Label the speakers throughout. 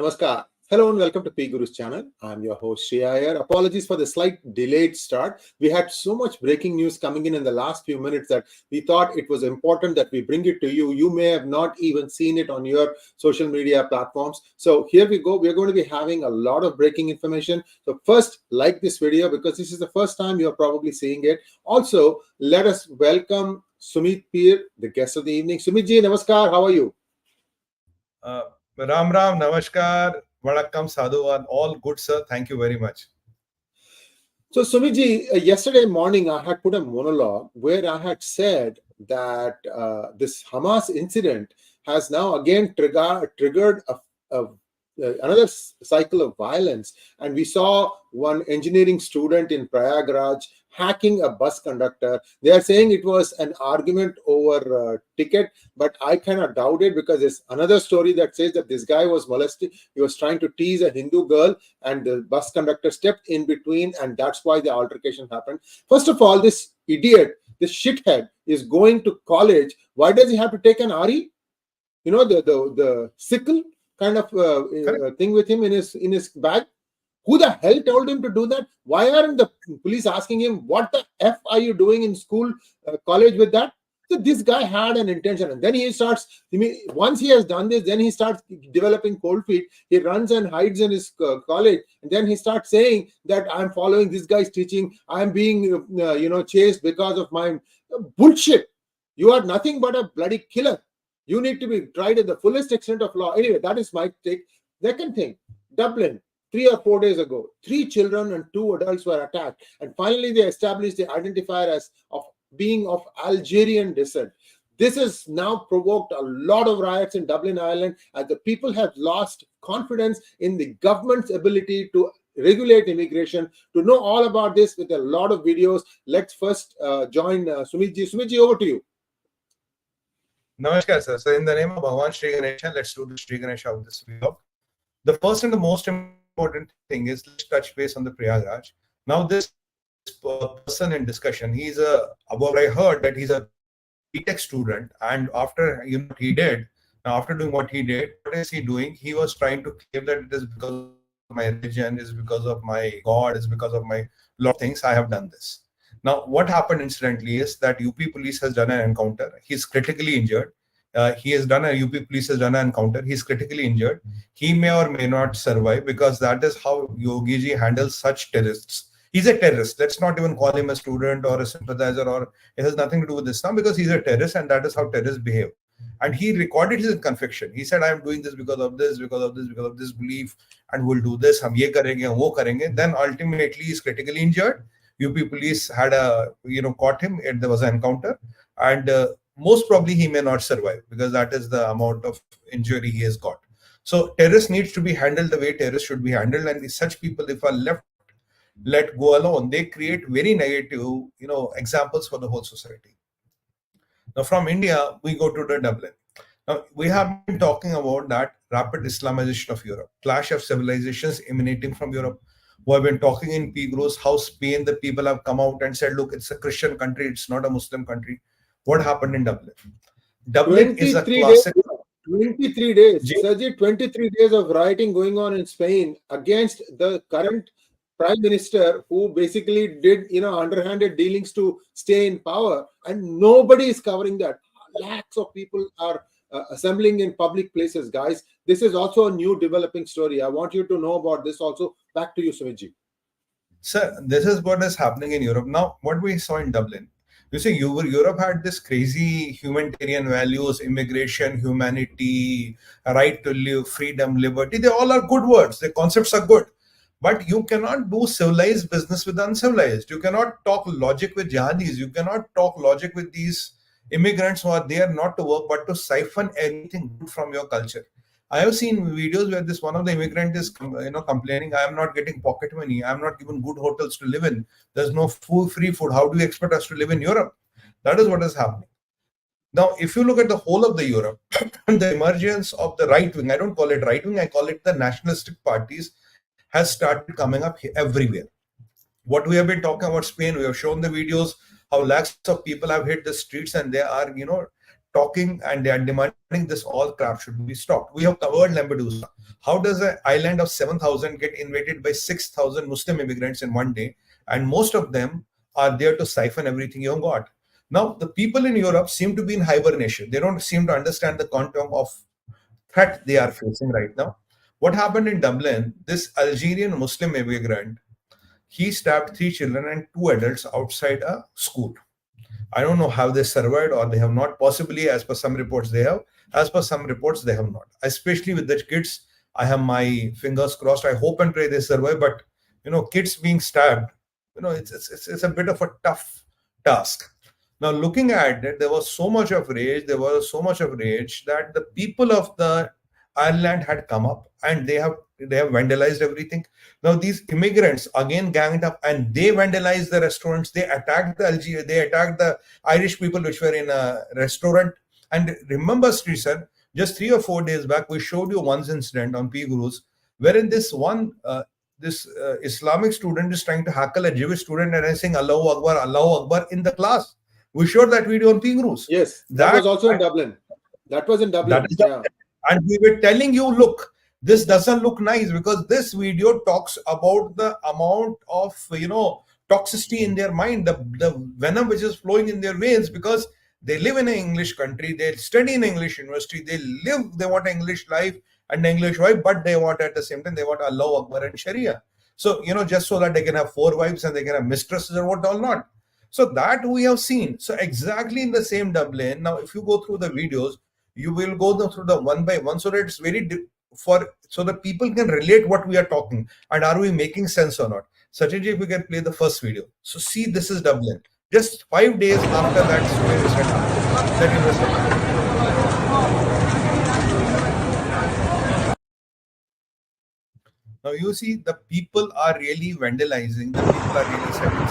Speaker 1: Namaskar. Hello and welcome to 𝗖𝗏𝗄𝑠 channel. I'm your host Sree Iyer. Apologies for the slight delayed start. We had so much breaking news coming in the last few minutes that we thought it was important that we bring it to you. You may have not even seen it on your social media platforms. So here we go. We're going to be having a lot of breaking information. So first, like this video because this is the first time you're probably seeing it. Also, let us welcome Sumit Peer, the guest of the evening. Sumit ji, namaskar. How are you?
Speaker 2: Ram Ram, Namaskar, Vanakkam, Sadhuvan, all good, sir. Thank you very much.
Speaker 1: So, Sumit-ji, yesterday morning I had put a monologue where I had said that this Hamas incident has now again triggered another cycle of violence. And we saw one engineering student in Prayagraj hacking a bus conductor. They are saying it was an argument over ticket, but I cannot doubt it because there's another story that says that this guy was molested. He was trying to tease a Hindu girl and the bus conductor stepped in between and that's why the altercation happened. First of all, this idiot, this shithead is going to college. Why does he have to take an RE? You know, the sickle kind of thing with him in his bag. Who the hell told him to do that? Why aren't the police asking him, what the F are you doing in school, college with that? So this guy had an intention. And then he starts, once he has done this, then he starts developing cold feet. He runs and hides in his college. And then he starts saying that I'm following this guy's teaching. I'm being, chased because of my bullshit. You are nothing but a bloody killer. You need to be tried at the fullest extent of law. Anyway, that is my take. Second thing, Dublin. 3 or 4 days ago, 3 children and 2 adults were attacked. And finally, they established the identifier as of being of Algerian descent. This has now provoked a lot of riots in Dublin, Ireland, as the people have lost confidence in the government's ability to regulate immigration. To know all about this with a lot of videos, let's first join Sumit ji. Sumit ji, over to you.
Speaker 2: Namaskar, sir. So in the name of Bhagwan 𝙒𝙾𝙀, let's do the 𝗒𝙾𝙀 of this video. The first and the most important thing is let's touch base on the Prayagraj. Now this person in discussion, what I heard that he's a BTech student, and after after doing what he did, what is he doing? He was trying to claim that it is because of my religion, is because of my God, is because of my lot of things I have done this. Now what happened incidentally is that UP police has done an encounter. He's critically injured. UP police has done an encounter. He's critically injured. He may or may not survive because that is how Yogi ji handles such terrorists. He's a terrorist. Let's not even call him a student or a sympathizer, or it has nothing to do with Islam, because he's a terrorist and that is how terrorists behave. And he recorded his conviction. He said, I am doing this because of this, because of this, because of this belief, and we'll do this, hum ye karenge, wo karenge. Then ultimately he's critically injured. UP police had caught him, and there was an encounter, and most probably he may not survive because that is the amount of injury he has got. So terrorists needs to be handled the way terrorists should be handled, and such people, if are let go alone, they create very negative, examples for the whole society. Now from India, we go to the Dublin. Now we have been talking about that rapid Islamization of Europe, clash of civilizations emanating from Europe. We have been talking in 𝗖𝗏𝗄𝑠 how Spain, the people have come out and said, look, it's a Christian country, it's not a Muslim country. What happened in Dublin? Dublin is a classic.
Speaker 1: 23 days. Sergi, 23 days of rioting going on in Spain against the current Prime Minister, who basically did, underhanded dealings to stay in power, and nobody is covering that. Lakhs of people are assembling in public places, guys. This is also a new developing story. I want you to know about this also. Back to you, Sumit ji.
Speaker 2: Sir, this is what is happening in Europe. Now, what we saw in Dublin, you see, Europe had this crazy humanitarian values, immigration, humanity, right to live, freedom, liberty. They all are good words. The concepts are good. But you cannot do civilized business with uncivilized. You cannot talk logic with jihadis. You cannot talk logic with these immigrants who are there not to work, but to siphon anything good from your culture. I have seen videos where one of the immigrant is complaining, I am not getting pocket money, I am not given good hotels to live in, there's no free food, how do you expect us to live in Europe? That is what is happening. Now, if you look at the whole of the Europe, the emergence of the right wing, I don't call it right wing, I call it the nationalistic parties, has started coming up everywhere. What we have been talking about Spain, we have shown the videos, how lakhs of people have hit the streets and they are, talking and they are demanding this all crap should be stopped. We have covered Lampedusa. How does an island of 7,000 get invaded by 6,000 Muslim immigrants in one day? And most of them are there to siphon everything you've got. Now, the people in Europe seem to be in hibernation. They don't seem to understand the quantum of threat they are facing right now. What happened in Dublin, this Algerian Muslim immigrant, he stabbed 3 children and 2 adults outside a school. I don't know how they survived or they have not. Possibly, as per some reports, they have. As per some reports, they have not. Especially with the kids, I have my fingers crossed. I hope and pray they survive. But kids being stabbed, it's a bit of a tough task. Now, looking at it, there was so much of rage. There was so much of rage that the people of the Ireland had come up and they have vandalized everything. Now these immigrants again ganged up and they vandalized the restaurants. They attacked the Irish people which were in a restaurant. And remember, Sree sir, just 3 or 4 days back, we showed you one incident on 𝗖𝗧𝙬𝗎, wherein this Islamic student is trying to heckle a Jewish student and saying Allahu Akbar in the class. We showed that video on 𝗖𝗧𝙬𝗎.
Speaker 1: Yes, that was also in Dublin. That was in Dublin. Yeah.
Speaker 2: And we were telling you, look, this doesn't look nice because this video talks about the amount of toxicity in their mind, the venom which is flowing in their veins, because they live in an English country, they study in English university, they want an English life and English wife, but they want at the same time they want Allahu Akbar and Sharia. So just so that they can have 4 wives and they can have mistresses or what all not. So that we have seen. So exactly in the same Dublin. Now, if you go through the videos, you will go through the one by one, so that it's so that people can relate what we are talking and are we making sense or not. Sachinji, if we can play the first video. So see, this is Dublin. Just 5 days after that story was set up, that now you see the people are really vandalizing. The people are really setting.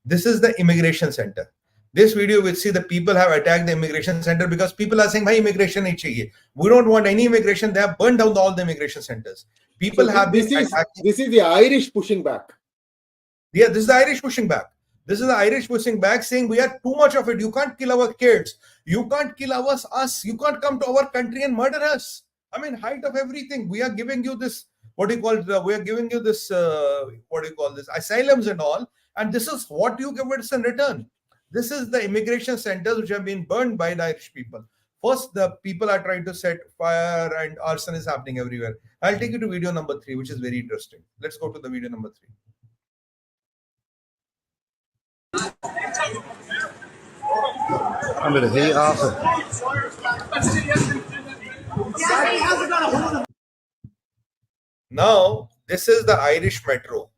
Speaker 2: This is the immigration center. This video will see the people have attacked the immigration center because people are saying, "Bhai, immigration nahi chahiye. We don't want any immigration." They have burned down all the immigration centers. People have been attacking.
Speaker 1: This is the Irish pushing back.
Speaker 2: Yeah, this is the Irish pushing back. This is the Irish pushing back, saying we are too much of it. You can't kill our kids. You can't kill us. You can't come to our country and murder us. I mean, height of everything. We are giving you this, we are giving you this, asylums and all. And this is what you give us in return. This is the immigration centers which have been burned by the Irish people. First, the people are trying to set fire and arson is happening everywhere. I'll take you to video number 3, which is very interesting. Let's go to the video number 3. Now, this is the Irish metro.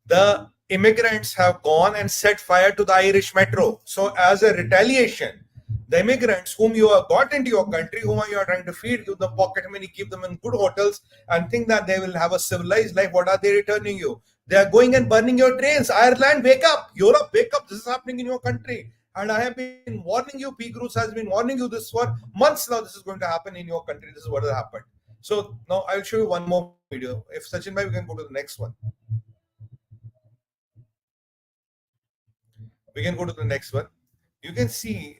Speaker 2: The immigrants have gone and set fire to the Irish metro. So as a retaliation, the immigrants whom you have got into your country, whom you are trying to feed, give them pocket money, keep them in good hotels and think that they will have a civilized life, what are they returning you? They are going and burning your trains. Ireland, wake up. Europe, wake up. This is happening in your country. And I have been warning you, 𝗖𝗧𝙬𝗎 has been warning you this for months now. This is going to happen in your country. This is what has happened. So now I'll show you one more video. If Sachin bhai, we can go to the next one. We can go to the next one. You can see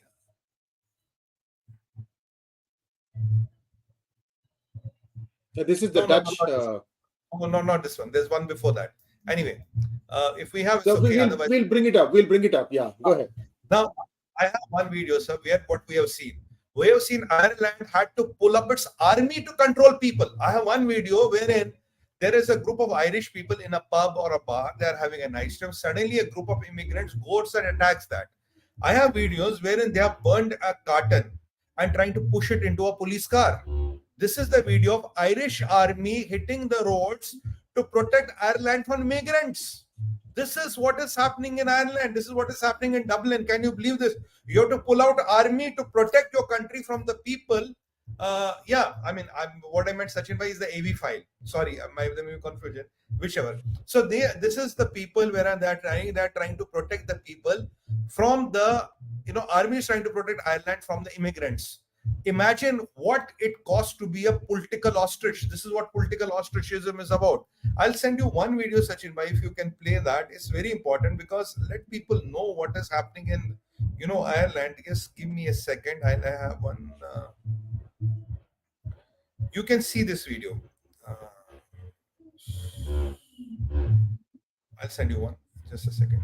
Speaker 1: this is the Dutch.
Speaker 2: No, not this one. There's one before that. Anyway, if we have,
Speaker 1: so
Speaker 2: okay,
Speaker 1: we'll bring it up. We'll bring it up. Yeah, go ahead.
Speaker 2: Now, I have one video, sir, where what we have seen. We have seen Ireland had to pull up its army to control people. I have one video wherein there is a group of Irish people in a pub or a bar. They are having a nice time. Suddenly, a group of immigrants goes and attacks that. I have videos wherein they have burned a carton and trying to push it into a police car. This is the video of Irish army hitting the roads to protect Ireland from immigrants. This is what is happening in Ireland. This is what is happening in Dublin. Can you believe this? You have to pull out army to protect your country from the people. Yeah, I mean, what I meant, Sachin bhai, is the AV file. Sorry, there may be confusion. Whichever. So this is the people where they're trying to protect the people from the, army is trying to protect Ireland from the immigrants. Imagine what it costs to be a political ostrich. This is what political ostrichism is about. I'll send you one video, Sachin bhai, if you can play that. It's very important because let people know what is happening in, Ireland. Just give me a second. I'll have one. You can see this video. I'll send you one. Just a second.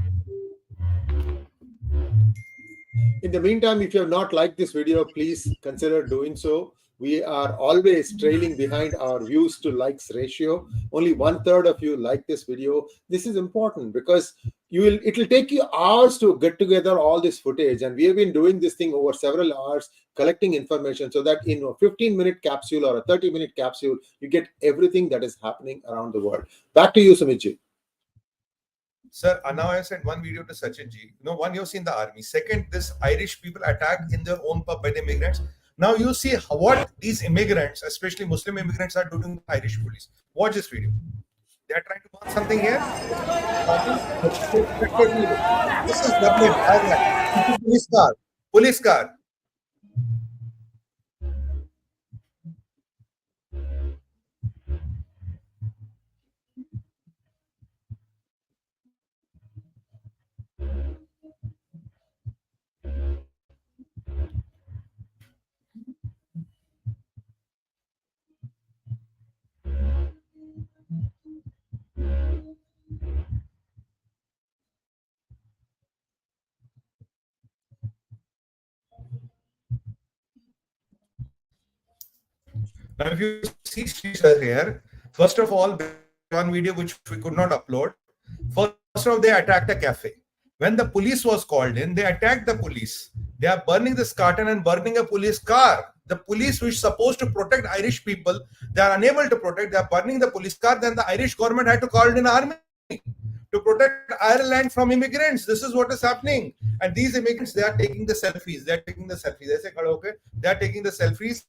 Speaker 1: In the meantime, if you have not liked this video, please consider doing so. We are always trailing behind our views to likes ratio. Only 1/3 of you like this video. This is important because it will take you hours to get together all this footage, and we have been doing this thing over several hours, collecting information so that in a 15-minute capsule or a 30-minute capsule, you get everything that is happening around the world. Back to you, Sumitji.
Speaker 2: Sir, now I sent one video to Sachin ji. One, you've seen the army. Second, this Irish people attacked in their own pub by the immigrants. Now you see what these immigrants, especially Muslim immigrants, are doing to Irish police. Watch this video. They are trying to burn something here. This is Dublin, Ireland. Police car. Police car. Now, if you see Sree here, first of all, one video which we could not upload. First of all, they attacked a cafe. When the police was called in, they attacked the police. They are burning this carton and burning a police car. The police, which is supposed to protect Irish people, they are unable to protect. They are burning the police car. Then the Irish government had to call in army to protect Ireland from immigrants. This is what is happening. And these immigrants, they are taking the selfies. They are taking the selfies. They say, okay, they are taking the selfies.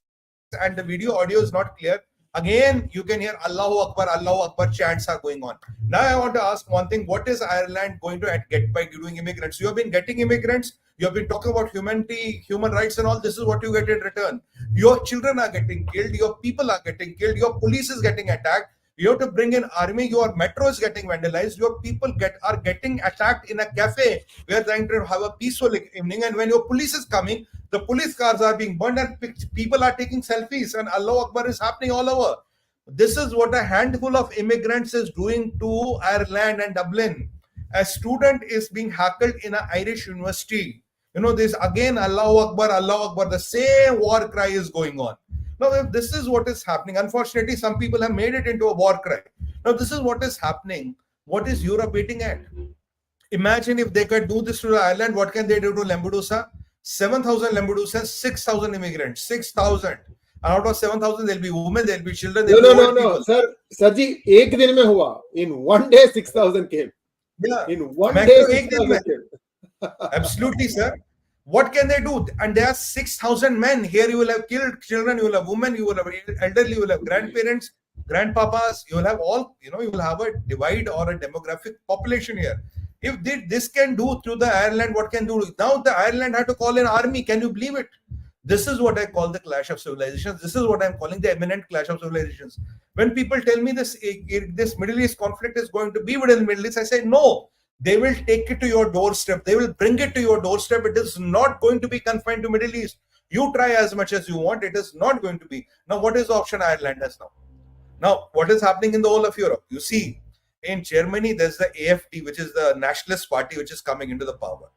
Speaker 2: And the video audio is not clear. Again, you can hear Allahu Akbar chants are going on. Now I want to ask one thing. What is Ireland going to get by doing immigrants? You have been getting immigrants. You have been talking about humanity, human rights and all. This is what you get in return. Your children are getting killed. Your people are getting killed. Your police is getting attacked. You have to bring in army. Your metro is getting vandalized. Your people are getting attacked in a cafe. We are trying to have a peaceful evening. And when your police is coming, the police cars are being burned and people are taking selfies. And Allahu Akbar is happening all over. This is what a handful of immigrants is doing to Ireland and Dublin. A student is being heckled in an Irish university. This again, Allahu Akbar, the same war cry is going on. Now, if this is what is happening, unfortunately, some people have made it into a war cry. Now, this is what is happening. What is Europe waiting at? Imagine if they could do this to Ireland, what can they do to Lampedusa? 7,000 Lampedusa, 6,000 immigrants, 6,000. And out of 7,000, there'll be women, there'll be children.
Speaker 1: No. Sirji, ek din mein hua. In one day, 6,000 came.
Speaker 2: Yeah.
Speaker 1: In one day, 6,000 came.
Speaker 2: Absolutely, sir. What can they do? And there are 6,000 men. Here you will have killed children, you will have women, you will have elderly, you will have grandparents, grandpapas, you will have all, you will have a divide or a demographic population here. If this can do through the Ireland, what can do? Now the Ireland had to call an army. Can you believe it? This is what I call the clash of civilizations. This is what I'm calling the imminent clash of civilizations. When people tell me this Middle East conflict is going to be within the Middle East, I say no. They will take it to your doorstep. They will bring it to your doorstep. It is not going to be confined to Middle East. You try as much as you want. It is not going to be. Now, what is the option Ireland has now? Now, what is happening in the whole of Europe? You see, in Germany, there's the AFD, which is the nationalist party, which is coming into the power.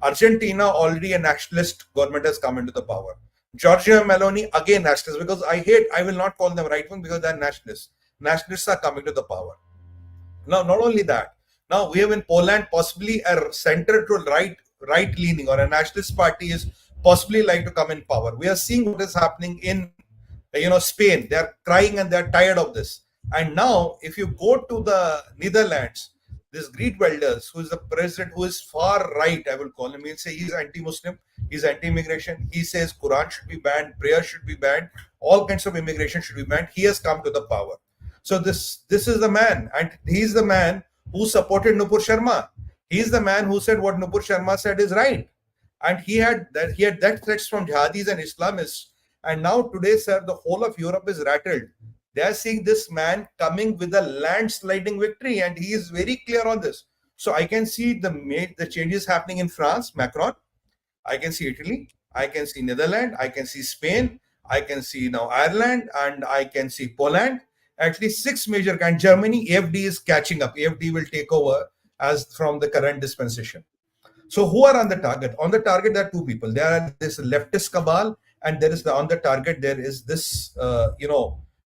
Speaker 2: Argentina, already a nationalist government has come into the power. Giorgia Meloni, again nationalist, because I will not call them right wing because they're nationalists. Nationalists are coming to the power. Now, not only that, now we have in Poland possibly a center to right leaning or a nationalist party is possibly like to come in power. We are seeing what is happening in Spain. They are crying and they are tired of this. And now if you go to the Netherlands, this Geert Wilders, who is the president, who is far right, I will call him. He'll say he's anti-Muslim, he's anti-immigration. He says Quran should be banned, prayer should be banned, all kinds of immigration should be banned. He has come to the power. So this is the man, and he's the man who supported Nupur Sharma. He's the man who said what Nupur Sharma said is right. And he had death threats from jihadis and Islamists And now today, sir, the whole of Europe is rattled. They are seeing this man coming with a landsliding victory, and he is very clear on this. So I can see the changes happening in France, Macron. I can see Italy. I can see Netherlands. I can see Spain. I can see now Ireland, and I can see Poland. At least 6 major countries. Germany, AFD is catching up. AFD will take over as from the current dispensation. So who are on the target? On the target, there are two people. There are this leftist cabal, and there is on the target, there is this,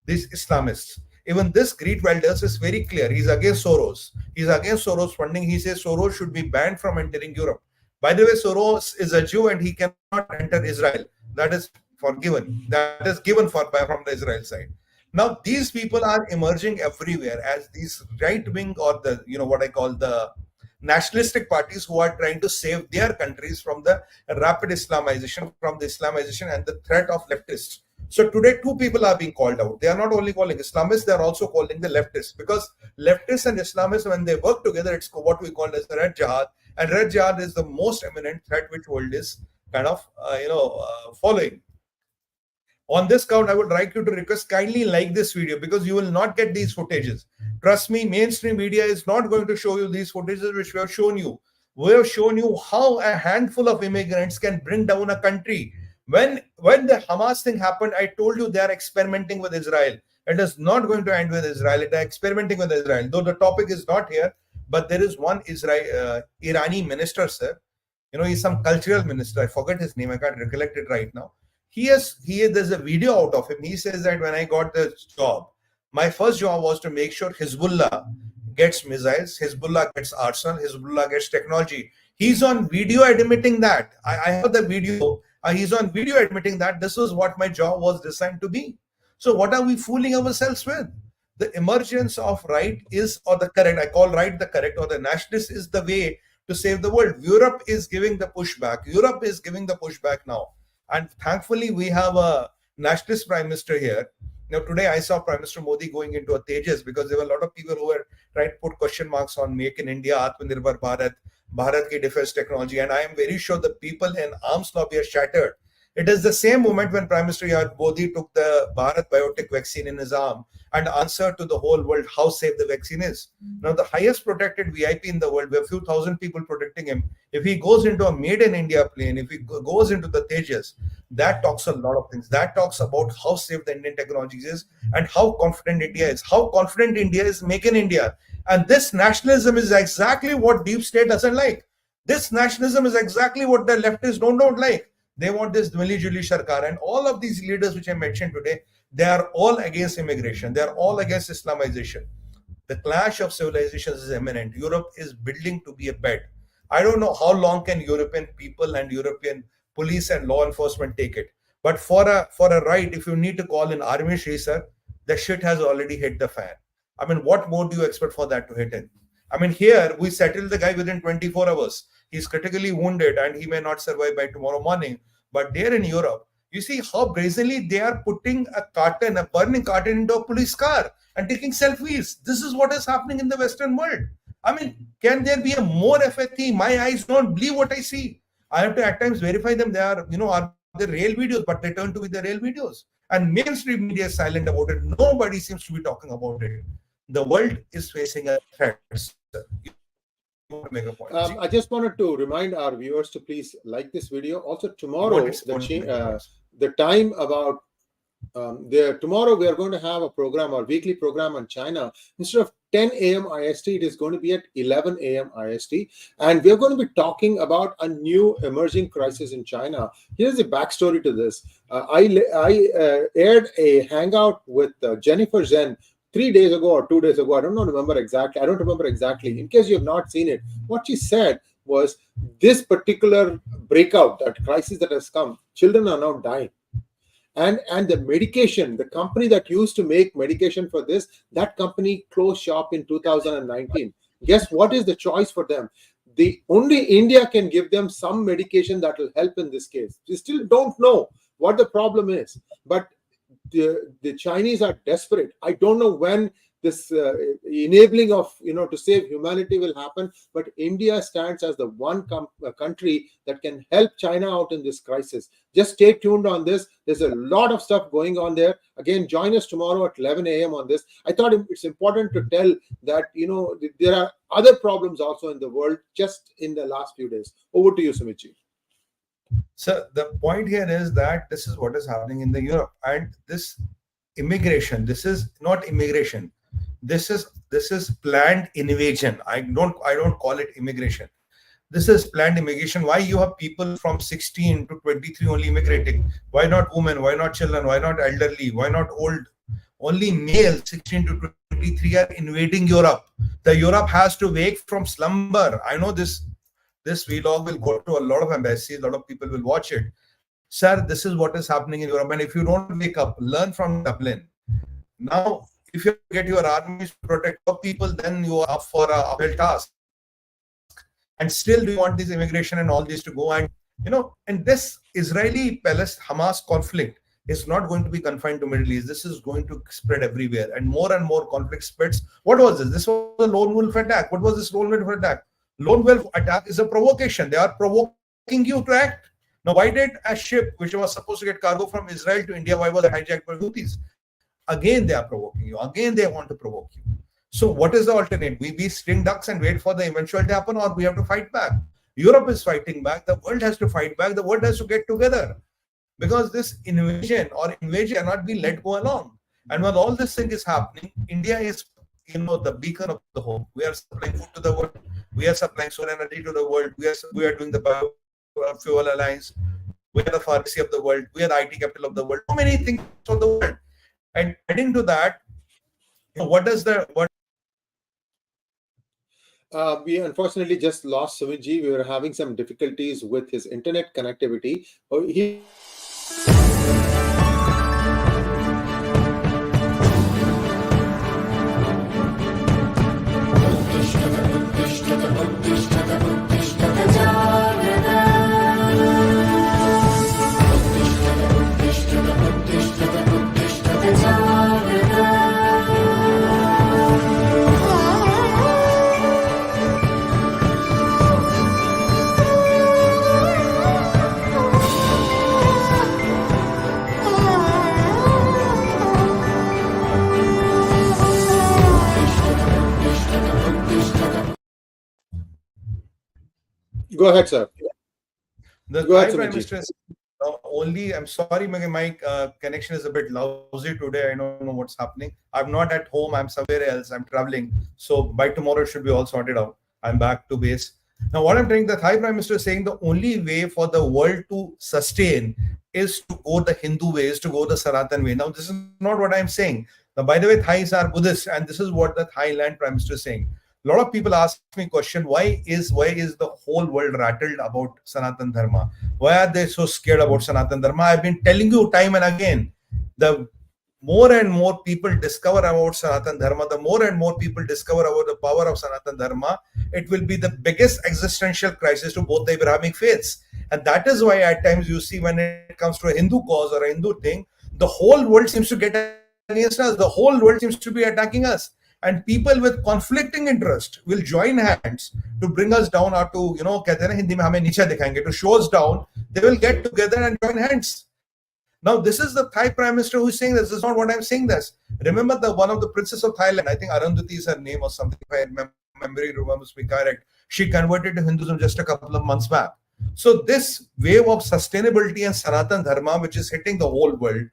Speaker 2: these Islamists. Even this Geert Wilders is very clear. He's against Soros. He's against Soros funding. He says Soros should be banned from entering Europe. By the way, Soros is a Jew and he cannot enter Israel. That is forgiven. That is given from the Israel side. Now, these people are emerging everywhere as these right-wing or the, what I call the nationalistic parties who are trying to save their countries from the rapid Islamization, and the threat of leftists. So today, two people are being called out. They are not only calling Islamists, they are also calling the leftists, because leftists and Islamists, when they work together, it's what we call as the Red Jihad. And Red Jihad is the most eminent threat which world is kind of, following. On this count, I would like you to request kindly like this video, because you will not get these footages. Trust me, mainstream media is not going to show you these footages which we have shown you. We have shown you how a handful of immigrants can bring down a country. When the Hamas thing happened, I told you they are experimenting with Israel. It is not going to end with Israel. They are experimenting with Israel. Though the topic is not here, but there is one Irani minister, sir. He's some cultural minister. I forget his name. I can't recollect it right now. There's a video out of him. He says that when I got the job, my first job was to make sure Hezbollah gets missiles, Hezbollah gets arsenal, Hezbollah gets technology. He's on video admitting that. I have the video. He's on video admitting that this was what my job was designed to be. So what are we fooling ourselves with? The emergence of right is, or the correct, I call right the correct, or the nationalist is the way to save the world. Europe is giving the pushback. Europe is giving the pushback now. And thankfully, we have a nationalist prime minister here. Now, today I saw Prime Minister Modi going into a 𝙒𝙧𝙤, because there were a lot of people who were trying to put question marks on Make in India, Atmanirbhar Bharat, Bharat ki defense technology. And I am very sure the people in arms lobby are shattered. It is the same moment when Prime Minister Modi took the Bharat biotech vaccine in his arm and answered to the whole world how safe the vaccine is. Now, the highest protected VIP in the world, we have a few thousand people protecting him. If he goes into a made in India plane, if he goes into the 𝙒𝙧𝙤, that talks a lot of things. That talks about how safe the Indian technology is and how confident India is. How confident India is make in India. And this nationalism is exactly what deep state doesn't like. This nationalism is exactly what the leftists don't like. They want this 𝗔𝙗𝙬 Sarkar, and all of these leaders which I mentioned today, they are all against immigration. They are all against Islamization. The clash of civilizations is imminent. Europe is building to be a bed. I don't know how long can European people and European police and law enforcement take it. But for a right, if you need to call in army, Sree sir, the shit has already hit the fan. I mean, what more do you expect for that to hit in? I mean, here we settled the guy within 24 hours. He's critically wounded and he may not survive by tomorrow morning. But there in Europe, you see how brazenly they are putting a burning carton into a police car and taking selfies. This is what is happening in the Western world. I mean, can there be a more FFT? My eyes don't believe what I see. I have to at times verify them. They are, are they real videos, but they turn to be the real videos. And mainstream media is silent about it. Nobody seems to be talking about it. The world is facing a threat. Make a point.
Speaker 1: I just wanted to remind our viewers to please like this video. Also, tomorrow, the time about tomorrow we are going to have a program, our weekly program on China. Instead of 10 a.m. IST, it is going to be at 11 a.m. IST, and we are going to be talking about a new emerging crisis in China. Here's the backstory to this. I aired a hangout with Jennifer Zhen 3 days ago or 2 days ago. I don't remember exactly. In case you have not seen it, what she said was this particular breakout, that crisis that has come, children are now dying. And the medication, the company that used to make medication for this, that company closed shop in 2019. Guess what is the choice for them? Only India can give them some medication that will help in this case. We still don't know what the problem is, but the Chinese are desperate. I don't know when this enabling of, to save humanity will happen. But India stands as the one country that can help China out in this crisis. Just stay tuned on this. There's a lot of stuff going on there. Again, join us tomorrow at 11 a.m. on this. I thought it's important to tell that, there are other problems also in the world just in the last few days. Over to you, Sumitji.
Speaker 2: So the point here is that this is what is happening in the Europe, and this immigration, this is not immigration. This is planned invasion. I don't call it immigration. This is planned immigration. Why you have people from 16 to 23 only immigrating? Why not women? Why not children? Why not elderly? Why not old? Only males 16 to 23 are invading Europe. The Europe has to wake from slumber. I know this vlog will go to a lot of embassies. A lot of people will watch it. Sir, this is what is happening in Europe. And if you don't wake up, learn from Dublin. Now, if you get your armies to protect your people, then you are up for a uphill task. And still, do you want this immigration and all this to go? And and this Israeli-Hamas conflict is not going to be confined to Middle East. This is going to spread everywhere, and more conflict spreads. What was this? This was a lone wolf attack. What was this lone wolf attack? Lone wolf attack is a provocation. They are provoking you to act. Now, why did a ship which was supposed to get cargo from Israel to India, why was it hijacked by Houthis? Again, they are provoking you. Again, they want to provoke you. So what is the alternate? We be sting ducks and wait for the eventual to happen, or we have to fight back? Europe is fighting back. The world has to fight back. The world has to get together. Because this invasion cannot be let go along. And when all this thing is happening, India is, the beacon of the hope. We are supplying food to the world. We are supplying solar energy to the world. We are doing the biofuel alliance. We are the pharmacy of the world. We are the IT capital of the world. So many things for the world. And adding to that,
Speaker 1: we unfortunately just lost Sumitji. We were having some difficulties with his internet connectivity. Go ahead, sir.
Speaker 2: The Prime Minister is I'm sorry, my connection is a bit lousy today. I don't know what's happening. I'm not at home. I'm somewhere else. I'm traveling. So by tomorrow, it should be all sorted out. I'm back to base. Now, what I'm telling the Thai Prime Minister is saying the only way for the world to sustain is to go the Hindu way, is to go the Sanatan way. Now, this is not what I'm saying. Now, by the way, Thais are Buddhists, and this is what the Thailand Prime Minister is saying. A lot of people ask me question, why is the whole world rattled about Sanatan Dharma? Why are they so scared about Sanatan Dharma? I've been telling you time and again, the more and more people discover about Sanatan Dharma, the more and more people discover about the power of Sanatan Dharma, it will be the biggest existential crisis to both the Abrahamic faiths. And that is why at times you see when it comes to a Hindu cause or a Hindu thing, the whole world seems to get against us. The whole world seems to be attacking us. And people with conflicting interest will join hands to bring us down, or to, कहते हैं ना हिंदी में हमें नीचे दिखाएंगे, to show us down. They will get together and join hands. Now, this is the Thai Prime Minister who is saying this. This is not what I'm saying this. Remember one of the princess of Thailand, I think Arundhati is her name or something, if I remember to be correct. She converted to Hinduism just a couple of months back. So this wave of sustainability and Sanatan Dharma, which is hitting the whole world,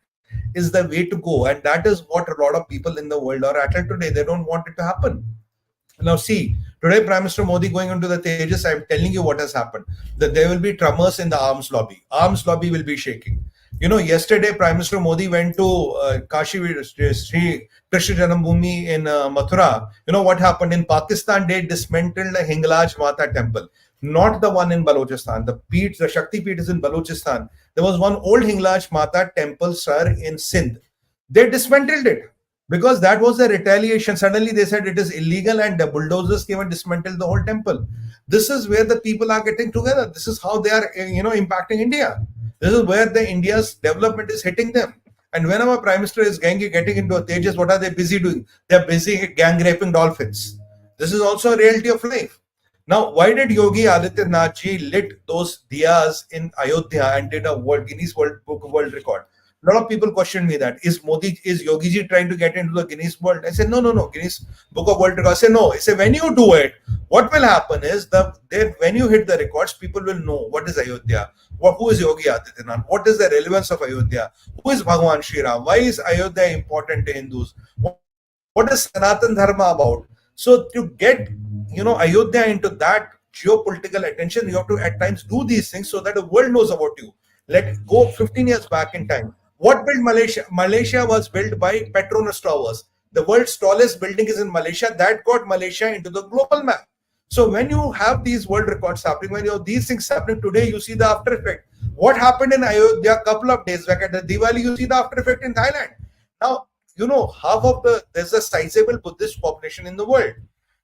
Speaker 2: is the way to go. And that is what a lot of people in the world are at today. They don't want it to happen. Now see, today Prime Minister Modi going into the Tejas, I'm telling you what has happened. That there will be tremors in the arms lobby. Arms lobby will be shaking. Yesterday Prime Minister Modi went to Kashi Sree Krishna Janambhoomi in Mathura. What happened in Pakistan? They dismantled the 𝙒𝙧𝙤𝙀 Mata temple. Not the one in Balochistan. The Shakti Peeth is in Balochistan. There was one old 𝙒𝙧𝙤𝙀 Mata temple, sir, in Sindh. They dismantled it because that was the retaliation. Suddenly they said it is illegal, and the bulldozers came and dismantled the whole temple. This is where the people are getting together. This is how they are, impacting India. This is where India's development is hitting them. And whenever Prime Minister is getting into a Tejas, what are they busy doing? They're busy gang raping dolphins. This is also a reality of life. Now, why did Yogi Adityanath ji lit those Diyas in Ayodhya and did a Guinness Book of World Record? A lot of people question me that. Is Yogi ji trying to get into the Guinness World? I said, no, Guinness Book of World Record. I said, no. I said, when you do it, what will happen is when you hit the records, people will know what is Ayodhya, who is Yogi Adityanath, what is the relevance of Ayodhya, who is Bhagwan Shri Ram, why is Ayodhya important to Hindus, what is Sanatan Dharma about? So to get Ayodhya into that geopolitical attention, you have to at times do these things so that the world knows about you. Let go 15 years back in time. What built Malaysia? Malaysia was built by Petronas Towers. The world's tallest building is in Malaysia. That got Malaysia into the global map. So when you have these world records happening, when you have these things happening today, you see the after effect. What happened in Ayodhya a couple of days back at the Diwali, you see the after effect in Thailand. Now, there's a sizable Buddhist population in the world.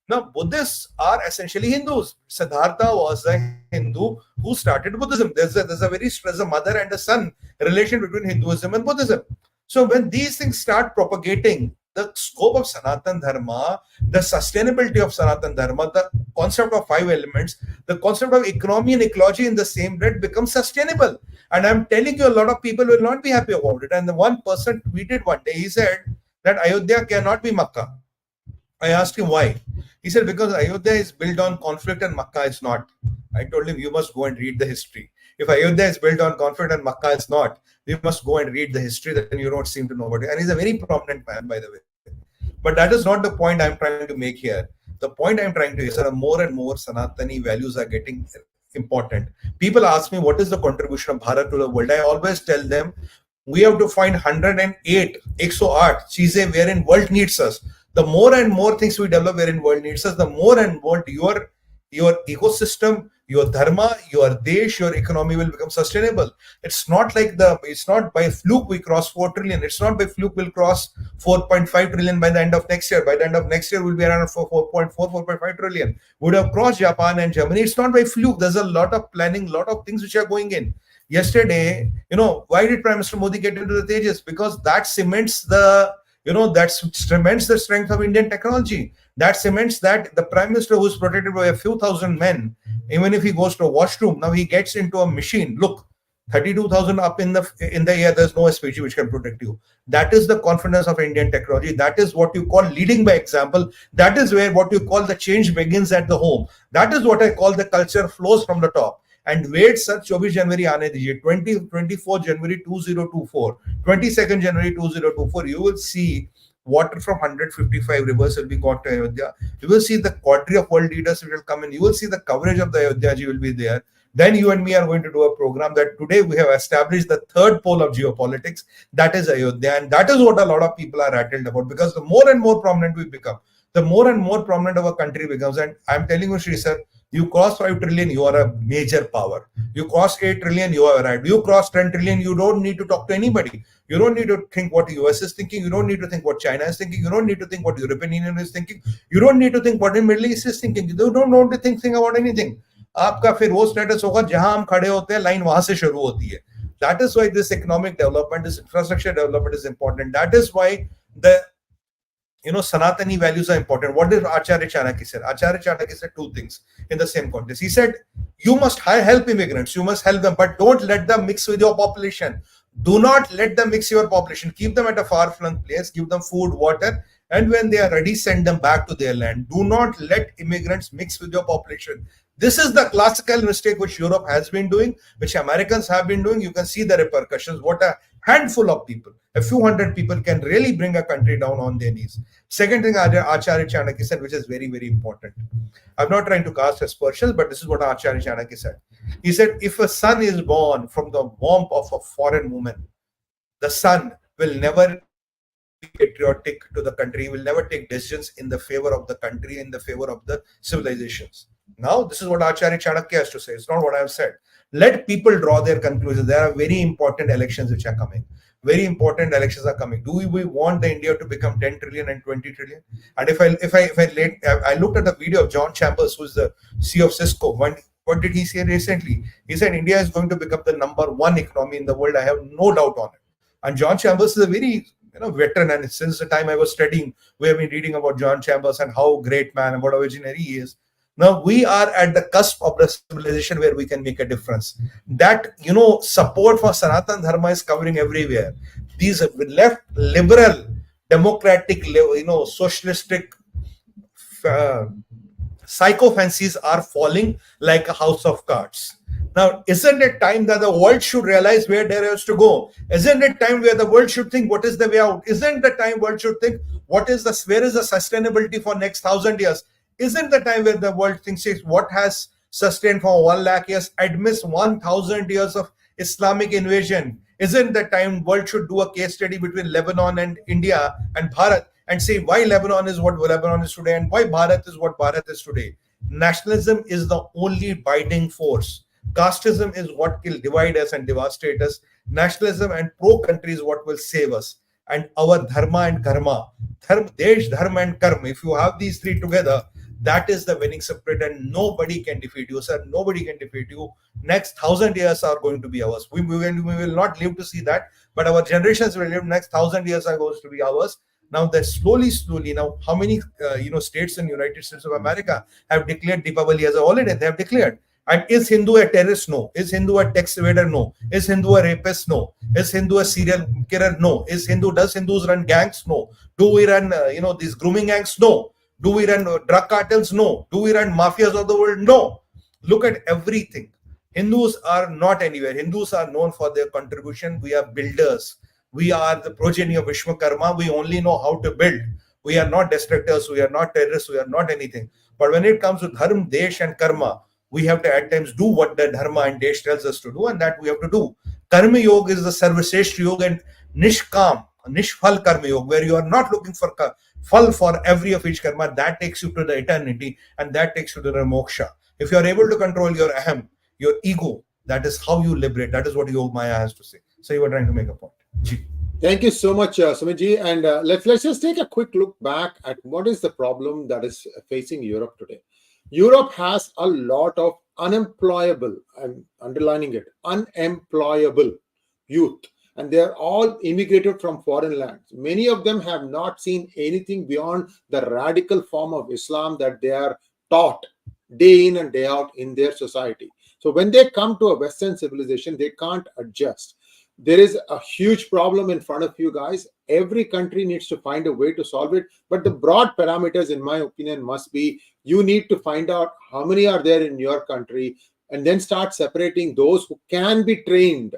Speaker 2: Now, Buddhists are essentially Hindus. Siddhartha was a Hindu who started Buddhism. There's a mother and a son relation between Hinduism and Buddhism. So when these things start propagating, the scope of Sanatan Dharma, the sustainability of Sanatan Dharma, the concept of 5 elements, the concept of economy and ecology in the same breath becomes sustainable. And I'm telling you, a lot of people will not be happy about it. And the one person tweeted one day, he said that Ayodhya cannot be Makkah. I asked him why. He said, because Ayodhya is built on conflict and Makkah is not. I told him, you must go and read the history. If Ayodhya is built on conflict and Makkah is not, you must go and read the history, then you don't seem to know about it. And he's a very prominent man, by the way. But that is not the point I'm trying to make here. The point I'm trying to make is that more and more Sanatani values are getting important. People ask me, what is the contribution of Bharat to the world? I always tell them, we have to find 108 𝗒𝙗𝙬 𝗔𝙬 wherein world needs us. The more and more things we develop wherein world needs us, the more and more your ecosystem, your dharma, your desh, your economy will become sustainable. It's not by fluke we cross 4 trillion. It's not by fluke we'll cross 4.5 trillion by the end of next year. By the end of next year, we'll be around 4.5 trillion. We would have crossed Japan and Germany. It's not by fluke. There's a lot of planning, lot of things which are going in. Yesterday, why did Prime Minister Modi get into the Tejas? Because that cements the strength of Indian technology. That cements that the Prime Minister, who is protected by a few thousand men, even if he goes to a washroom, now he gets into a machine. Look, 32,000 up in the air, there's no SPG which can protect you. That is the confidence of Indian technology. That is what you call leading by example. That is where what you call the change begins at the home. That is what I call the culture flows from the top. And 𝗏 24 January आने दीजिए, 24 January 2024, 22nd January 2024, you will see water from 155 rivers will be got to Ayodhya. You will see the quadri of world leaders which will come in. You will see the coverage of the Ayodhya ji will be there. Then you and me are going to do a program that today we have established the third pole of geopolitics. That is Ayodhya. And that is what a lot of people are rattled about, because the more and more prominent we become, the more and more prominent our country becomes. And I'm telling you, Sri sir, you cross 5 trillion, you are a major power. You cross 8 trillion, you are right. You cross 10 trillion, you don't need to talk to anybody. You don't need to think what the US is thinking. You don't need to think what China is thinking. You don't need to think what the European Union is thinking. You don't need to think what the Middle East is thinking. You don't need to think about anything. आपका फिर वो status होगा जहां हम खड़े होते हैं, line वहां से शुरू होती है. That is why this economic development, this infrastructure development is important. That is why the Sanatani values are important. What did Acharya Chanakya said? Acharya Chanakya said two things in the same context. He said, you must help immigrants, you must help them, but don't let them mix with your population. Do not let them mix your population. Keep them at a far-flung place, give them food, water, and when they are ready, send them back to their land. Do not let immigrants mix with your population. This is the classical mistake which Europe has been doing, which Americans have been doing. You can see the repercussions. What a handful of people, a few hundred people can really bring a country down on their knees. Second thing Acharya Chanakya said, which is very, very important. I'm not trying to cast aspersions, but this is what Acharya Chanakya said. He said, if a son is born from the womb of a foreign woman, the son will never be patriotic to the country. He will never take decisions in the favor of the country, in the favor of the civilizations. Now, this is what Acharya Chanakya has to say. It's not what I have said. Let people draw their conclusions. There are very important elections which are coming. Very important elections are coming. Do we want the India to become 10 trillion and 20 trillion? And I looked at the video of John Chambers, who is the CEO of Cisco. What did he say recently? He said India is going to become the #1 economy in the world. I have no doubt on it. And John Chambers is a very veteran, and since the time I was studying, we have been reading about John Chambers and how great man and what a visionary he is. Now we are at the cusp of the civilization where we can make a difference. That support for Sanatan Dharma is covering everywhere. These left liberal, democratic, socialistic psychophancies are falling like a house of cards. Now, isn't it time that the world should realize where there is to go? Isn't it time where the world should think what is the way out? Isn't the time world should think where is the sustainability for next 1,000 years? Isn't the time where the world thinks what has sustained for 1 lakh years amidst 1,000 years of Islamic invasion? Isn't the time world should do a case study between Lebanon and India and Bharat and say why Lebanon is what Lebanon is today and why Bharat is what Bharat is today? Nationalism is the only binding force. Casteism is what will divide us and devastate us. Nationalism and pro-country is what will save us. And our dharma and karma, desh, dharma and karma, if you have these three together, that is the winning spirit, and nobody can defeat you, sir. Nobody can defeat you. Next 1,000 years are going to be ours. We will not live to see that, but our generations will live. Next 1,000 years are going to be ours. Now that slowly, now how many states in United States of America have declared Deepavali as a holiday? They have declared. And is Hindu a terrorist? No. Is Hindu a tax evader? No. Is Hindu a rapist? No. Is Hindu a serial killer? No. Does Hindus run gangs? No. Do we run these grooming gangs? No. Do we run drug cartels? No. Do we run mafias of the world? No. Look at everything. Hindus are not anywhere. Hindus are known for their contribution. We are builders. We are the progeny of Vishwakarma. We only know how to build. We are not destructors. We are not terrorists. We are not anything. But when it comes to dharma, desh and karma, we have to at times do what the dharma and desh tells us to do, and that we have to do. Karma yoga is the sarvashreshth yoga and nishkam, nishphal karma yoga, where you are not looking for phal for every of each karma. That takes you to the eternity, and that takes you to the moksha. If you are able to control your aham, your ego, that is how you liberate. That is what Yoga Maya has to say. So you were trying to make a point. Ji.
Speaker 1: Thank you so much, Sumit ji. And let's just take a quick look back at what is the problem that is facing Europe today. Europe has a lot of unemployable, I'm underlining it, unemployable youth, and they're all immigrated from foreign lands. Many of them have not seen anything beyond the radical form of Islam that they are taught day in and day out in their society. So when they come to a Western civilization, they can't adjust. There is a huge problem in front of you guys. Every country needs to find a way to solve it. But the broad parameters, in my opinion, must be you need to find out how many are there in your country and then start separating those who can be trained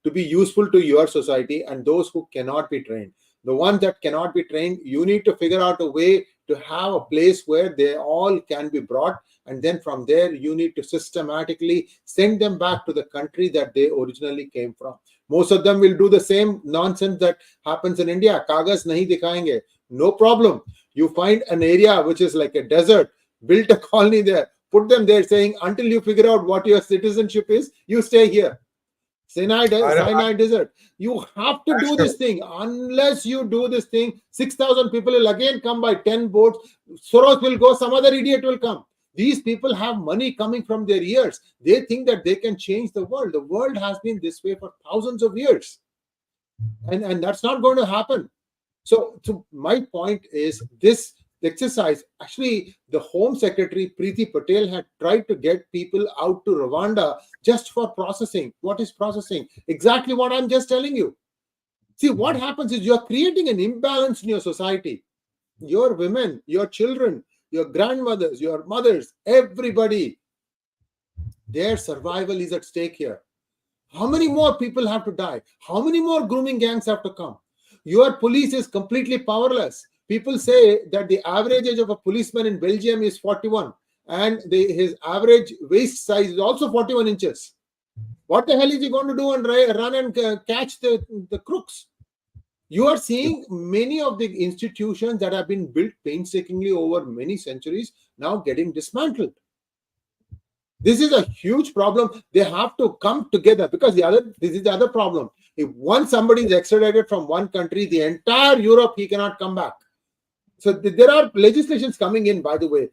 Speaker 1: to be useful to your society and those who cannot be trained. The ones that cannot be trained, you need to figure out a way to have a place where they all can be brought. And then from there, you need to systematically send them back to the country that they originally came from. Most of them will do the same nonsense that happens in India. Kagas nahi dikhayenge. No problem. You find an area which is like a desert, build a colony there, put them there saying, until you figure out what your citizenship is, you stay here. Sinai desert. You have to do this thing. Unless you do this thing, 6,000 people will again come by 10 boats. Soros will go, some other idiot will come. These people have money coming from their ears. They think that they can change the world. The world has been this way for thousands of years. And that's not going to happen. So my point is this exercise, actually the Home Secretary Preeti Patel had tried to get people out to Rwanda just for processing. What is processing? Exactly what I'm just telling you. See, what happens is you're creating an imbalance in your society. Your women, your children, your grandmothers, your mothers, everybody, their survival is at stake here. How many more people have to die? How many more grooming gangs have to come? Your police is completely powerless. People say that the average age of a policeman in Belgium is 41 and his average waist size is also 41 inches. What the hell is he going to do and run and catch the crooks? You are seeing many of the institutions that have been built painstakingly over many centuries now getting dismantled. This is a huge problem. They have to come together because this is the other problem. If once somebody is extradited from one country, the entire Europe, he cannot come back. So there are legislations coming in, by the way.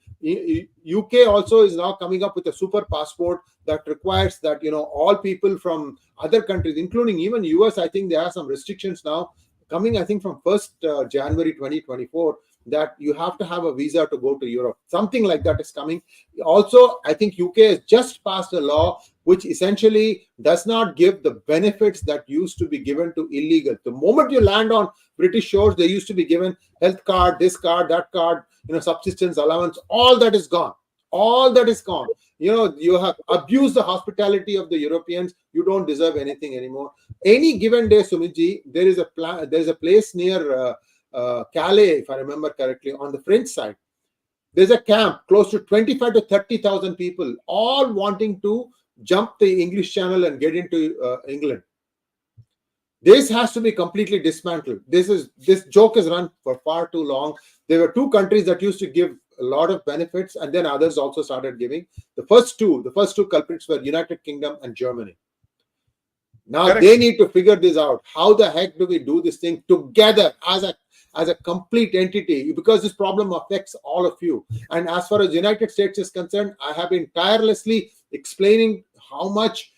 Speaker 1: UK also is now coming up with a super passport that requires that, all people from other countries, including even US, I think there are some restrictions now coming, I think from 1st January 2024, that you have to have a visa to go to Europe. Something like that is coming. Also, I think UK has just passed a law which essentially does not give the benefits that used to be given to illegal. The moment you land on British shores, they used to be given health card, this card, that card, subsistence allowance. All that is gone. All that is gone. You have abused the hospitality of the Europeans. You don't deserve anything anymore. Any given day, Sumitji, there is a place near Calais, if I remember correctly, on the French side. There's a camp close to 25 to 30,000 people, all wanting to jump the English Channel and get into England. This has to be completely dismantled. This joke is run for far too long. There were two countries that used to give a lot of benefits, and then others also started giving. The first two culprits were United Kingdom and Germany. Now Correct. They need to figure this out. How the heck do we do this thing together as a complete entity? Because this problem affects all of you. And as far as the United States is concerned, I have been tirelessly explaining how much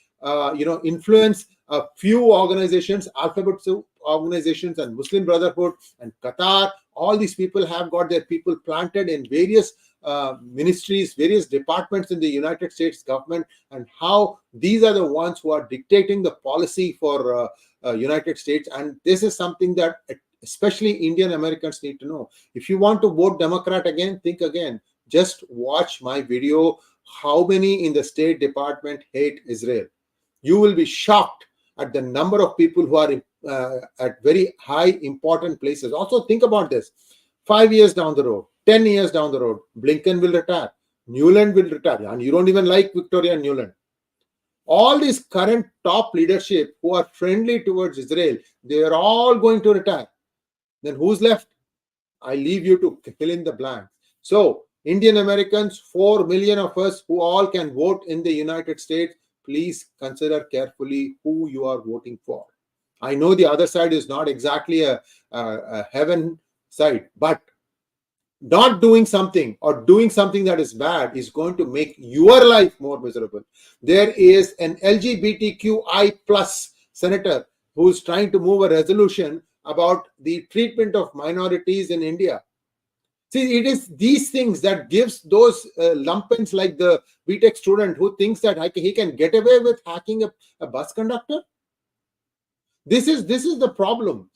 Speaker 1: influence a few organizations, Alphabet Soup organizations and Muslim Brotherhood and Qatar, all these people have got their people planted in various ministries, various departments in the United States government, and how these are the ones who are dictating the policy for United States. And this is something that especially Indian Americans need to know. If you want to vote Democrat again, think again. Just watch my video, how many in the State Department hate Israel. You will be shocked at the number of people who are at very high important places. Also think about this. 5 years down the road, 10 years down the road, Blinken will retire, Nuland will retire, and you don't even like Victoria Nuland. All these current top leadership who are friendly towards Israel, they are all going to retire. Then who's left? I leave you to fill in the blank. So Indian Americans, 4 million of us who all can vote in the United States, please consider carefully who you are voting for. I know the other side is not exactly a heaven side, but not doing something or doing something that is bad is going to make your life more miserable. There is an LGBTQI+ senator who is trying to move a resolution about the treatment of minorities in India. See, it is these things that gives those lumpens like the BTech student who thinks that he can get away with hacking a bus conductor. This is the problem.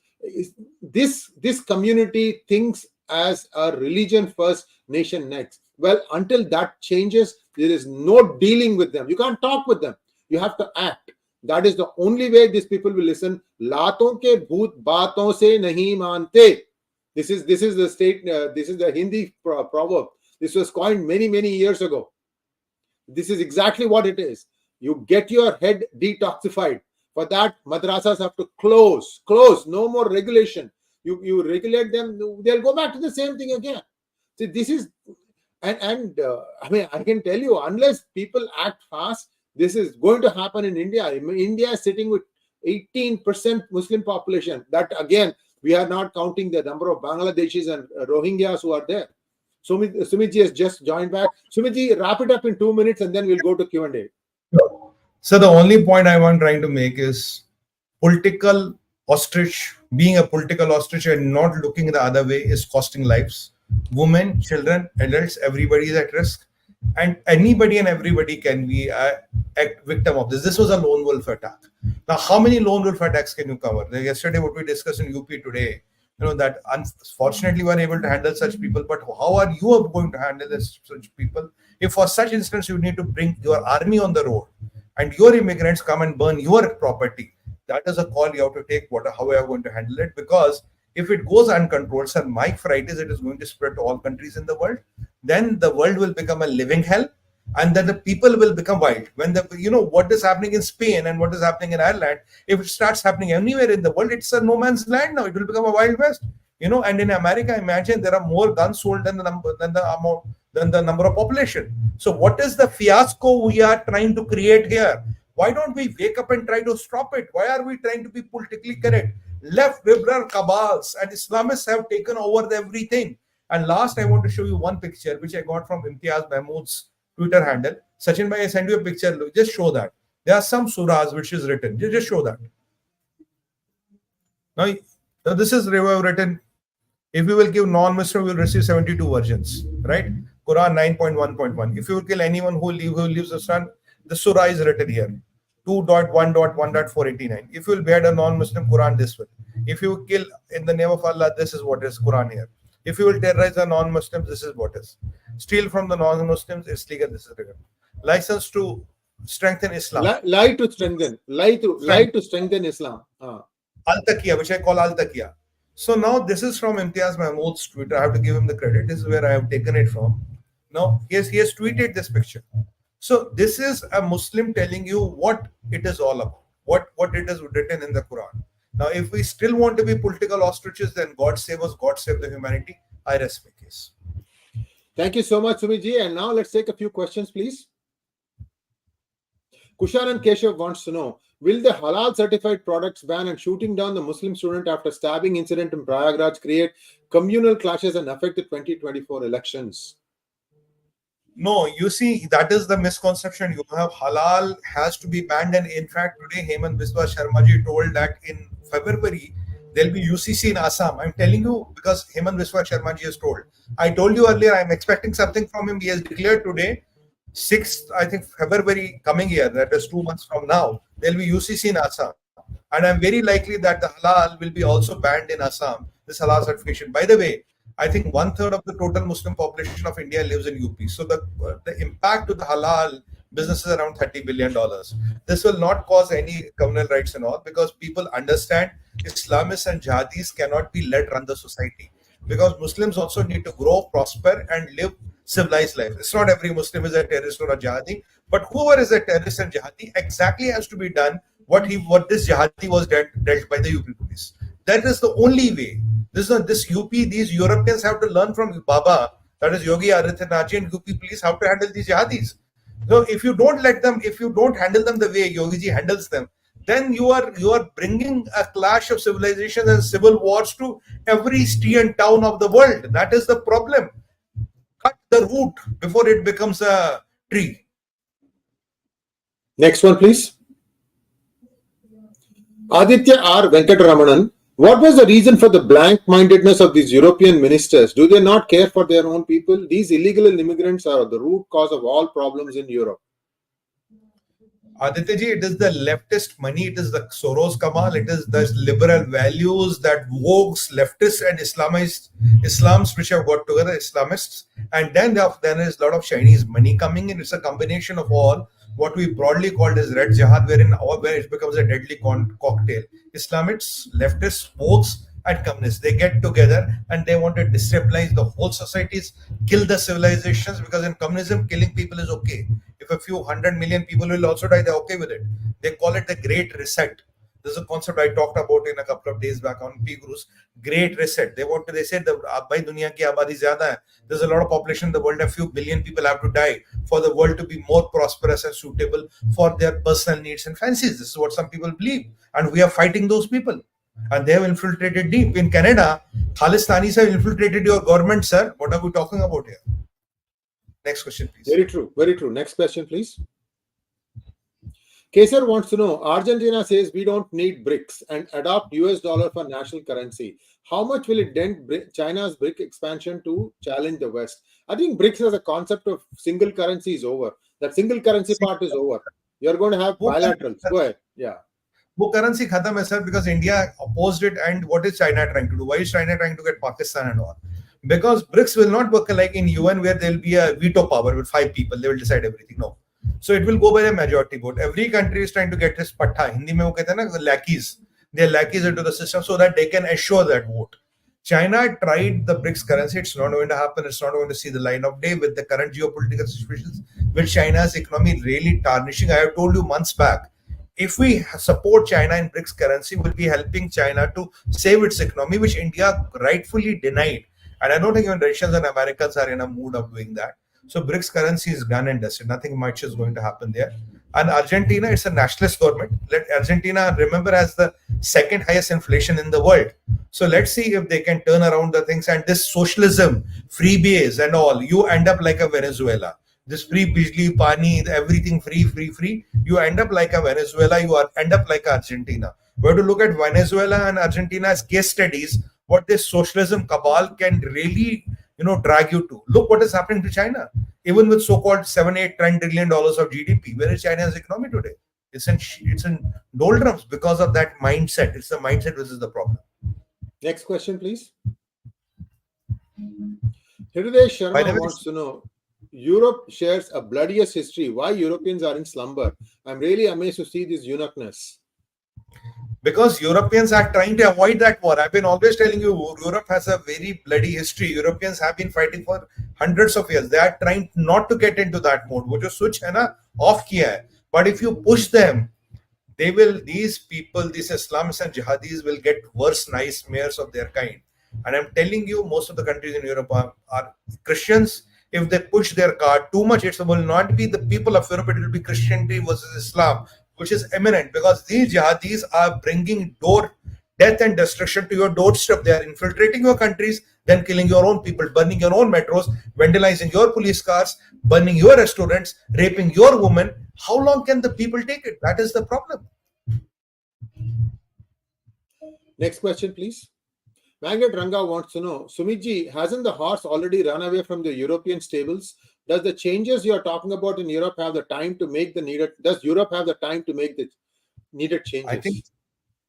Speaker 1: This community thinks as a religion first, nation next. Well, until that changes, there is no dealing with them. You can't talk with them. You have to act. That is the only way these people will listen. Laaton ke bhoot baaton se nahi mante. This is the state. This is the Hindi proverb. This was coined many years ago. This is exactly what it is. You get your head detoxified. For that, madrasas have to close. No more regulation. You regulate them, they'll go back to the same thing again. See, this is, and I mean, I can tell you, unless people act fast, this is going to happen in India. India is sitting with 18% Muslim population. That again, we are not counting the number of Bangladeshis and Rohingyas who are there. Sumitji has just joined back. Sumitji, wrap it up in 2 minutes and then we'll go to Q&A.
Speaker 2: So the only point I want trying to make is political ostrich, being a political ostrich and not looking the other way is costing lives. Women, children, adults, everybody is at risk. And anybody and everybody can be a victim of this. This was a lone wolf attack. Now, how many lone wolf attacks can you cover? Yesterday, what we discussed in UP today, that unfortunately we are able to handle such people, but how are you going to handle such people? If for such instance, you need to bring your army on the road and your immigrants come and burn your property, that is a call you have to take. How are you going to handle it? Because if it goes uncontrolled, sir, my fright is it is going to spread to all countries in the world. Then the world will become a living hell, and then the people will become wild. When what is happening in Spain and what is happening in Ireland, if it starts happening anywhere in the world, it's a no man's land now. It will become a wild west. And in America, imagine there are more guns sold than the number of population. So what is the fiasco we are trying to create here? Why don't we wake up and try to stop it? Why are we trying to be politically correct? Left liberal cabals and Islamists have taken over everything. And last, I want to show you one picture which I got from 𝗤𝗼𝗄𝗍 𝗍𝗏𝑚𝑜𝑑's Twitter handle. Sachin bhai, I send you a picture. Look, just show that. There are some surahs which is written. Just show that. Now this is written. If you will give non-Muslim, you will receive 72 versions, right? Quran 9.1.1. If you will kill anyone who leaves the sun, the surah is written here. 2.1.1.489. If you will behead a non-Muslim, Quran this way. If you will kill in the name of Allah, this is what is Quran here. If you will terrorize a non-Muslim, this is what is. Steal from the non-Muslims, it's legal, this is legal. License to strengthen Islam.
Speaker 1: Lie to strengthen Islam.
Speaker 2: Al-Taqiyya, which I call Al-Taqiyya. So now this is from 𝗤𝗼𝗄𝗍 𝗍𝗏𝑚𝑜𝑑's Twitter. I have to give him the credit. This is where I have taken it from. Now he has tweeted this picture. So this is a Muslim telling you what it is all about, what it is written in the Quran. Now, if we still want to be political ostriches, then God save us, God save the humanity. I rest my case.
Speaker 1: Thank you so much, Sumit ji. And now let's take a few questions, please. Kusharan Keshav wants to know, will the halal certified products ban and shooting down the Muslim student after stabbing incident in Prayagraj create communal clashes and affect the 2024 elections?
Speaker 2: No, you see, that is the misconception. You have halal has to be banned. And in fact, today, 𝗤𝙗𝑚𝑎𝑛𝑡 𝗏𝗏 Sharma told that in February, there'll be UCC in Assam. I'm telling you because 𝗤𝗗𝑚𝑎𝑛𝑡 𝗏𝗏 Sharma has told. I told you earlier, I'm expecting something from him. He has declared today, 6th, I think, February coming year, that is 2 months from now, there'll be UCC in Assam. And I'm very likely that the halal will be also banned in Assam, this halal certification. By the way, I think 1/3 of the total Muslim population of India lives in UP. So the impact to the halal business is around $30 billion. This will not cause any communal rights and all because people understand Islamists and jihadis cannot be let run the society because Muslims also need to grow, prosper and live civilized life. It's not every Muslim is a terrorist or a jihadi, but whoever is a terrorist and jihadi exactly has to be done what this jihadi was dealt by the UP police. That is the only way. This UP, these Europeans have to learn from Baba, that is Yogi Adityanath and UP police how to handle these jihadis. So if you don't let them, if you don't handle them the way Yogi ji handles them, then you are bringing a clash of civilizations and civil wars to every city and town of the world. That is the problem. Cut the root before it becomes a tree.
Speaker 1: Next one, please. Aditya R. Venkataramanan. What was the reason for the blank-mindedness of these European ministers? Do they not care for their own people? These illegal immigrants are the root cause of all problems in Europe.
Speaker 2: Aditya ji, it is the leftist money, it is the Soros Kamal, it is the liberal values that wogs, leftists and Islams which have got together, Islamists. And then there is a lot of Chinese money coming in. It's a combination of all what we broadly called as red jihad, where it becomes a deadly cocktail. Islamists, leftists, wogs and communists, they get together and they want to destabilize the whole societies, kill the civilizations, because in communism, killing people is okay. If a few 100 million people will also die, they're okay with it. They call it the Great Reset. This is a concept I talked about in a couple of days back on P-Gurus. Great Reset. They said there's a lot of population in the world, a few billion people have to die for the world to be more prosperous and suitable for their personal needs and fancies. This is what some people believe. And we are fighting those people. And they have infiltrated deep. In Canada, Khalistanis have infiltrated your government, sir. What are we talking about here? Next question, please.
Speaker 1: Very true. Very true. Next question, please. Kesar wants to know, Argentina says we don't need BRICS and adopt US dollar for national currency. How much will it dent China's BRIC expansion to challenge the West? I think BRICS as a concept of single currency is over. That single currency part is over. You're going to have bilaterals. Go ahead. Yeah.
Speaker 2: वो currency khatam hai, sir, because India opposed it. And what is China trying to do? Why is China trying to get Pakistan and all? Because BRICS will not work like in UN where there will be a veto power with 5 people. They will decide everything. No. So it will go by the majority vote. Every country is trying to get this patta. Hindi mein wo kehte hain na, lackeys. They are lackeys into the system so that they can assure that vote. China tried the BRICS currency. It's not going to happen. It's not going to see the line of day with the current geopolitical situations, with China's economy really tarnishing. I have told you months back, if we support China in BRICS currency, we'll be helping China to save its economy, which India rightfully denied. And I don't think even Russians and Americans are in a mood of doing that. So BRICS currency is done and dusted. Nothing much is going to happen there. And Argentina, it's a nationalist government. Let Argentina, remember, as the second highest inflation in the world. So let's see if they can turn around the things. And this socialism, freebies and all, you end up like a Venezuela. This free bijli, pani, everything free. You end up like a Venezuela. End up like Argentina. We have to look at Venezuela and Argentina as case studies. What this socialism cabal can really, drag you to. Look what is happening to China. Even with so-called 7-8 trillion dollars of GDP, where is China's economy today? It's in doldrums because of that mindset. It's the mindset which is the problem.
Speaker 1: Next question, please. 𝗤𝙧𝙤𝙪 Sharma wants to know, Europe shares a bloodiest history. Why Europeans are in slumber? I'm really amazed to see this eunuchness.
Speaker 2: Because Europeans are trying to avoid that war. I've been always telling you, Europe has a very bloody history. Europeans have been fighting for hundreds of years. They are trying not to get into that mode. वो जो switch है ना, off किया है. But if you push them, these people, these Islamists and jihadis will get worse nightmares of their kind. And I'm telling you, most of the countries in Europe are Christians. If they push their card too much, it will not be the people of Europe, it will be Christianity versus Islam, which is imminent, because these jihadis are bringing death and destruction to your doorstep. They are infiltrating your countries, then killing your own people, burning your own metros, vandalizing your police cars, burning your restaurants, raping your women. How long can the people take it? That is the problem.
Speaker 1: Next question, please. Magnet Ranga wants to know, Sumitji, hasn't the horse already run away from the European stables? Does the changes you are talking about in Europe have the time to make the needed? Does Europe have the time to make the needed changes?
Speaker 2: I think,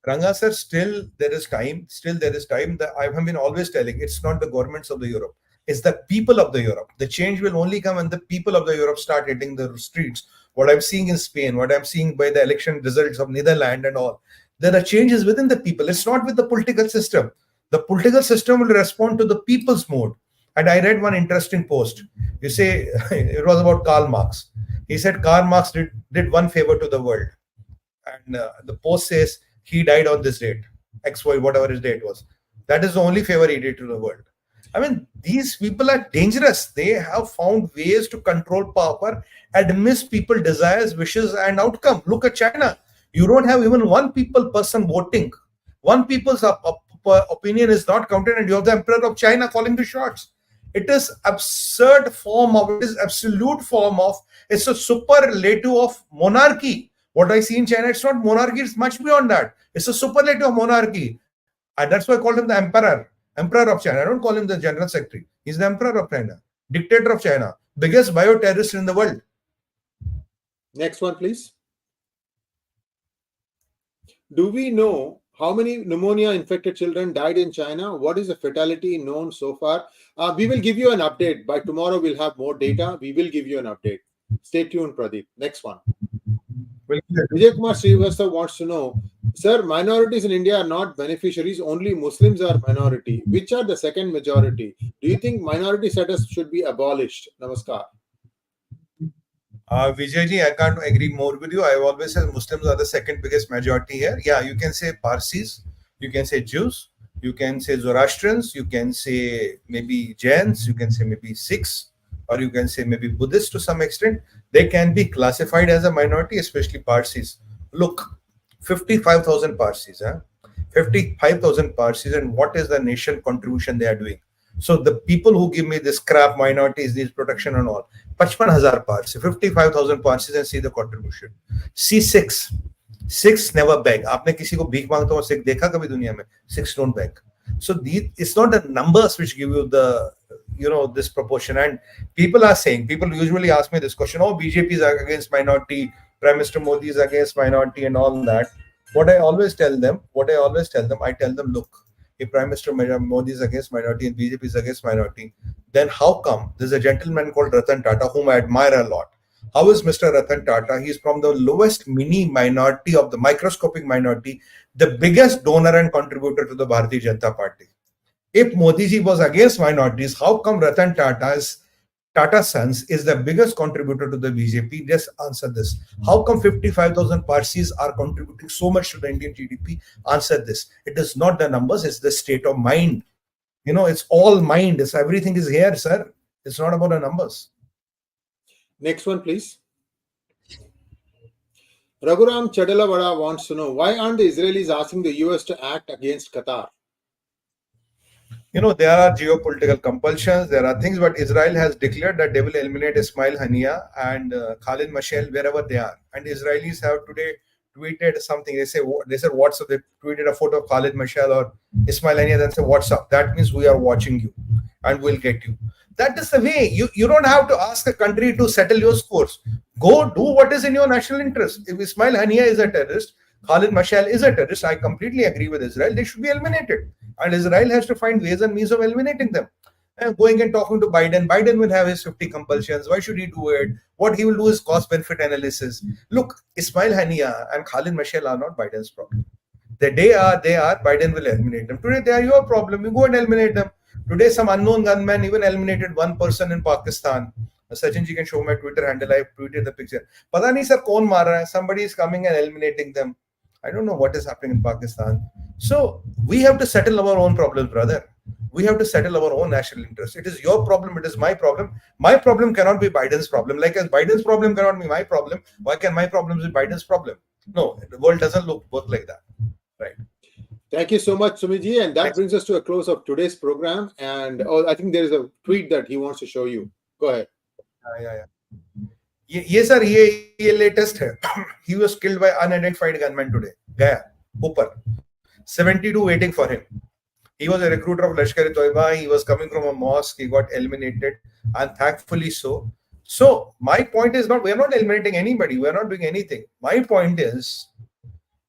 Speaker 2: Ranga sir, still there is time. That I have been always telling, it's not the governments of the Europe. It's the people of the Europe. The change will only come when the people of the Europe start hitting the streets. What I'm seeing in Spain, what I'm seeing by the election results of Netherlands and all, there are changes within the people. It's not with the political system. The political system will respond to the people's mood. And I read one interesting post. You say it was about Karl Marx. He said Karl Marx did one favor to the world. And the post says he died on this date, XY, whatever his date was. That is the only favor he did to the world. I mean, these people are dangerous. They have found ways to control power and miss people's desires, wishes, and outcome. Look at China. You don't have even one person voting. One people's opinion is not counted, and you have the emperor of China calling the shots. It is absolute form of it's a superlative of monarchy. What I see in China, it's not monarchy, it's much beyond that. It's a superlative of monarchy. And that's why I called him the emperor of China. I don't call him the general secretary. He's the emperor of China, dictator of China, biggest bioterrorist in the world.
Speaker 1: Next one, please. Do we know how many pneumonia-infected children died in China? What is the fatality known so far? We will give you an update. By tomorrow, we'll have more data. We will give you an update. Stay tuned, Pradeep. Next one. 𝗤𝙧𝙤𝙆 𝗢𝙂 wants to know, sir, minorities in India are not beneficiaries. Only Muslims are minority. Which are the second majority? Do you think minority status should be abolished? Namaskar.
Speaker 2: Vijayji, I can't agree more with you. I've always said Muslims are the second biggest majority here. Yeah, you can say Parsis, you can say Jews, you can say Zoroastrians, you can say maybe Jains, you can say maybe Sikhs, or you can say maybe Buddhists to some extent. They can be classified as a minority, especially Parsis. Look, 55,000 Parsis, 55,000 Parsis, and what is the nation contribution they are doing? So the people who give me this crap, minorities, these protection and all, 55,000 Parsis, 55,000 Parsis, and see the contribution. See Sikhs never beg. आपने किसी को भीख मांगते हो Sikh देखा कभी दुनिया में? Sikhs don't beg. So it's not the numbers which give you the this proportion. And people usually ask me this question: oh, BJP is against minority, Prime Minister Modi is against minority, and all that. What I always tell them, I tell them, look, if Prime Minister Modi is against minority and BJP is against minority, then how come there's a gentleman called Ratan Tata, whom I admire a lot? How is Mr. Ratan Tata? He's from the lowest mini minority of the microscopic minority, the biggest donor and contributor to the Bharatiya Janata Party. If Modi ji was against minorities, how come Ratan Tata Sons is the biggest contributor to the BJP? Just answer this. How come 55,000 Parsis are contributing so much to the Indian GDP? Answer this. It is not the numbers, it's the state of mind. It's all mind. Everything is here, sir. It's not about the numbers.
Speaker 1: Next one, please. Raghuram Chadalavada wants to know, why aren't the Israelis asking the US to act against Qatar?
Speaker 2: There are geopolitical compulsions, there are things, but Israel has declared that they will eliminate 𝗒𝗍𝘆 𝗍𝗍 and 𝗂𝗏 𝗏𝗍 wherever they are. And Israelis have today tweeted something. They said WhatsApp. They tweeted a photo of 𝗂𝗏 𝗏𝗍 or 𝗒𝗍𝘆 𝗍𝗍, then say WhatsApp. That means we are watching you and we'll get you. That is the way. You don't have to ask a country to settle your scores. Go do what is in your national interest. If 𝗒𝗍𝘆 𝗍𝗍 is a terrorist, 𝗂𝗏 𝗏𝗍 is a terrorist, I completely agree with Israel. They should be eliminated. And Israel has to find ways and means of eliminating them. And going and talking to Biden will have his 50 compulsions. Why should he do it? What he will do is cost-benefit analysis. Look, 𝗒𝗍𝘆 𝗍𝗍 and 𝗂𝗏 𝗏𝗍 are not Biden's problem. They are, Biden will eliminate them. Today, they are your problem. You go and eliminate them. Today, some unknown gunman even eliminated one person in Pakistan. Sachin ji can show my Twitter handle. I tweeted the picture. Pata nahi sir, kaun maar raha hai? Somebody is coming and eliminating them. I don't know what is happening in Pakistan. So we have to settle our own problems, brother. We have to settle our own national interests. It is your problem. It is my problem. My problem cannot be Biden's problem. Like as Biden's problem cannot be my problem, why can my problems be Biden's work No, the world doesn't work like that. Right.
Speaker 1: Thank you so much, Sumitji. And that brings us to a close of today's program. And I think there is a tweet that he wants to show you. Go ahead.
Speaker 2: Yes, sir. ये latest है. He was killed by unidentified gunmen today. गया ऊपर. 72 waiting for him. He was a recruiter of 𝗏𝗏𝗏𝗏. He was coming from a mosque. He got eliminated, and thankfully so. So my point is not, we are not eliminating anybody. We are not doing anything. My point is,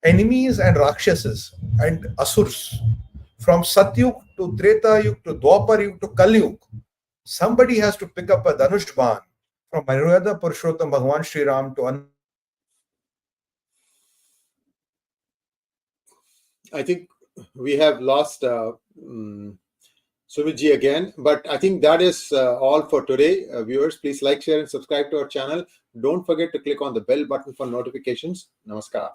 Speaker 2: enemies and rakshasas and asurs from Satyug to Treta Yug to Dwapar Yug to Kali Yug, somebody has to pick up a Dhanush Ban from Maryada Purushottam Bhagwan Sri Ram to
Speaker 1: I think we have lost Sumitji again, but I think that is all for today. Viewers, please like, share and subscribe to our channel. Don't forget to click on the bell button for notifications. Namaskar.